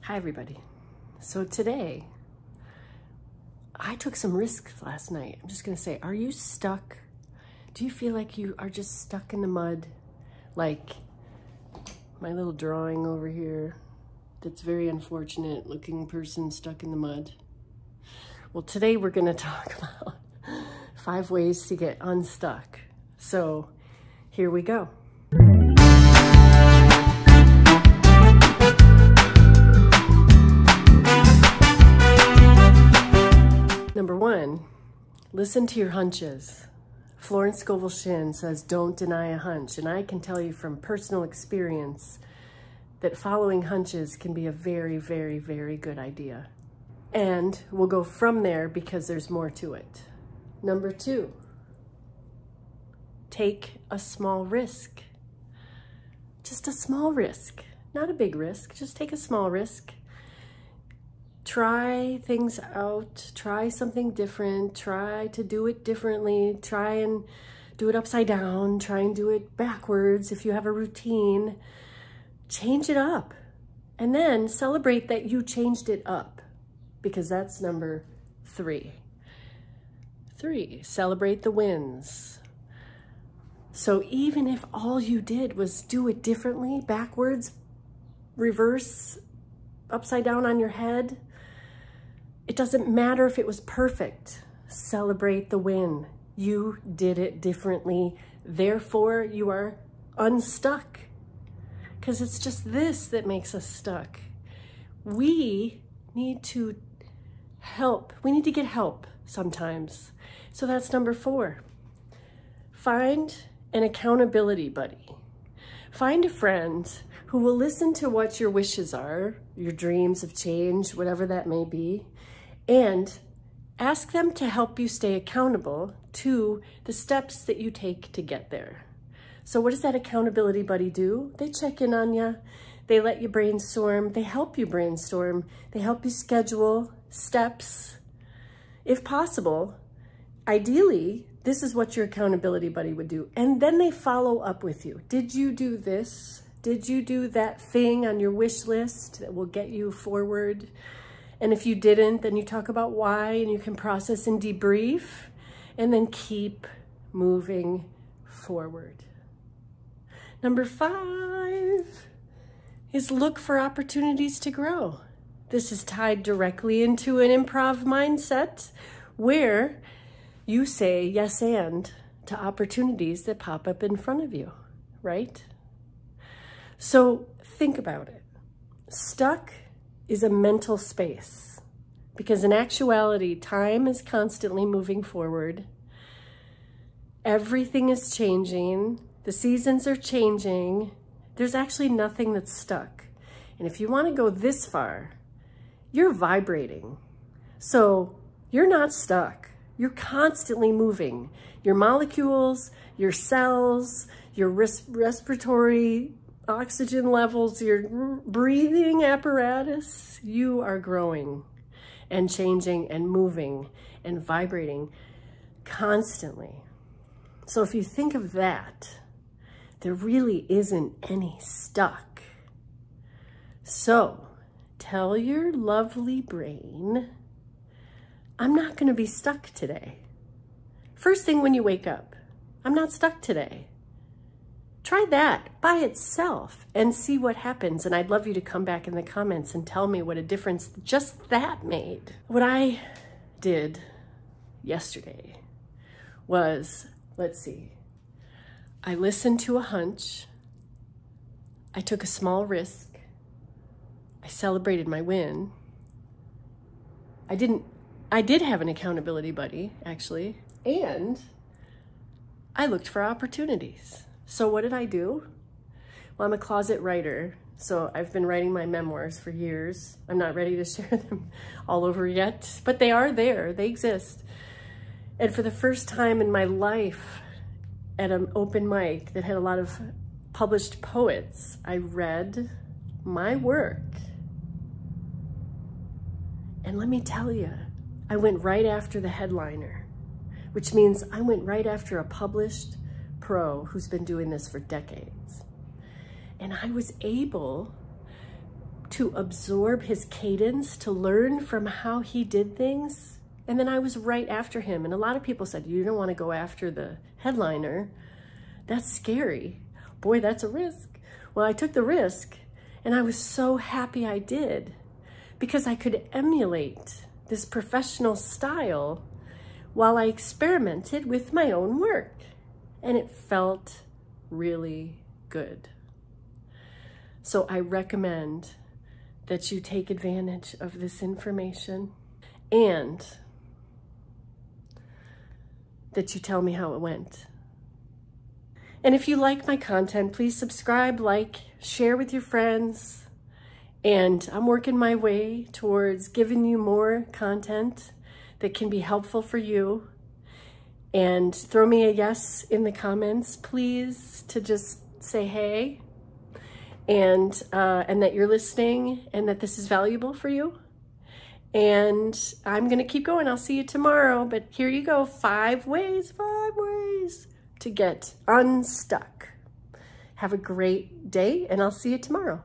Hi everybody. So today, I took some risks last night. I'm just gonna say, are you stuck? Do you feel like you are just stuck in the mud? Like my little drawing over here, that's very unfortunate looking person stuck in the mud. Well, today we're gonna talk about 5 ways to get unstuck. So here we go. Number 1, listen to your hunches. Florence Scovel Shinn says, don't deny a hunch. And I can tell you from personal experience that following hunches can be a very, very, very good idea. And we'll go from there because there's more to it. Number 2, take a small risk. Just a small risk, not a big risk, just take a small risk. Try things out, try something different, try to do it differently, try and do it upside down, try and do it backwards if you have a routine. Change it up and then celebrate that you changed it up, because that's number 3. 3, celebrate the wins. So even if all you did was do it differently, backwards, reverse, upside down on your head, it doesn't matter if it was perfect. Celebrate the win. You did it differently. Therefore, you are unstuck. Because it's just this that makes us stuck. We need to help. We need to get help sometimes. So that's number 4. Find an accountability buddy. Find a friend who will listen to what your wishes are, your dreams of change, whatever that may be, and ask them to help you stay accountable to the steps that you take to get there. So what does that accountability buddy do? They check in on you. They let you brainstorm. They help you brainstorm. They help you schedule steps. If possible, ideally, this is what your accountability buddy would do. And then they follow up with you. Did you do this? Did you do that thing on your wish list that will get you forward? And if you didn't, then you talk about why, and you can process and debrief, and then keep moving forward. Number 5 is look for opportunities to grow. This is tied directly into an improv mindset where you say yes and to opportunities that pop up in front of you, right? So think about it. Stuck is a mental space, because in actuality, time is constantly moving forward. Everything is changing. The seasons are changing. There's actually nothing that's stuck. And if you want to go this far, you're vibrating. So you're not stuck. You're constantly moving. Your molecules, your cells, your respiratory oxygen levels, your breathing apparatus, you are growing and changing and moving and vibrating constantly. So if you think of that, there really isn't any stuck. So tell your lovely brain, I'm not going to be stuck today. First thing when you wake up, I'm not stuck today. Try that by itself and see what happens. And I'd love you to come back in the comments and tell me what a difference just that made. What I did yesterday was, let's see, I listened to a hunch. I took a small risk. I celebrated my win. I did have an accountability buddy, actually, and I looked for opportunities. So what did I do? Well, I'm a closet writer, so I've been writing my memoirs for years. I'm not ready to share them all over yet, but they are there, they exist. And for the first time in my life, at an open mic that had a lot of published poets, I read my work. And let me tell you, I went right after the headliner, which means I went right after a published pro who's been doing this for decades. And I was able to absorb his cadence, to learn from how he did things. And then I was right after him. And a lot of people said, you don't want to go after the headliner. That's scary. Boy, that's a risk. Well, I took the risk, and I was so happy I did, because I could emulate this professional style while I experimented with my own work. And it felt really good. So I recommend that you take advantage of this information and that you tell me how it went. And if you like my content, please subscribe, like, share with your friends. And I'm working my way towards giving you more content that can be helpful for you. And throw me a yes in the comments, please, to just say hey, and that you're listening and that this is valuable for you. And I'm gonna keep going. I'll see you tomorrow, but here you go, 5 ways to get unstuck. Have a great day, and I'll see you tomorrow.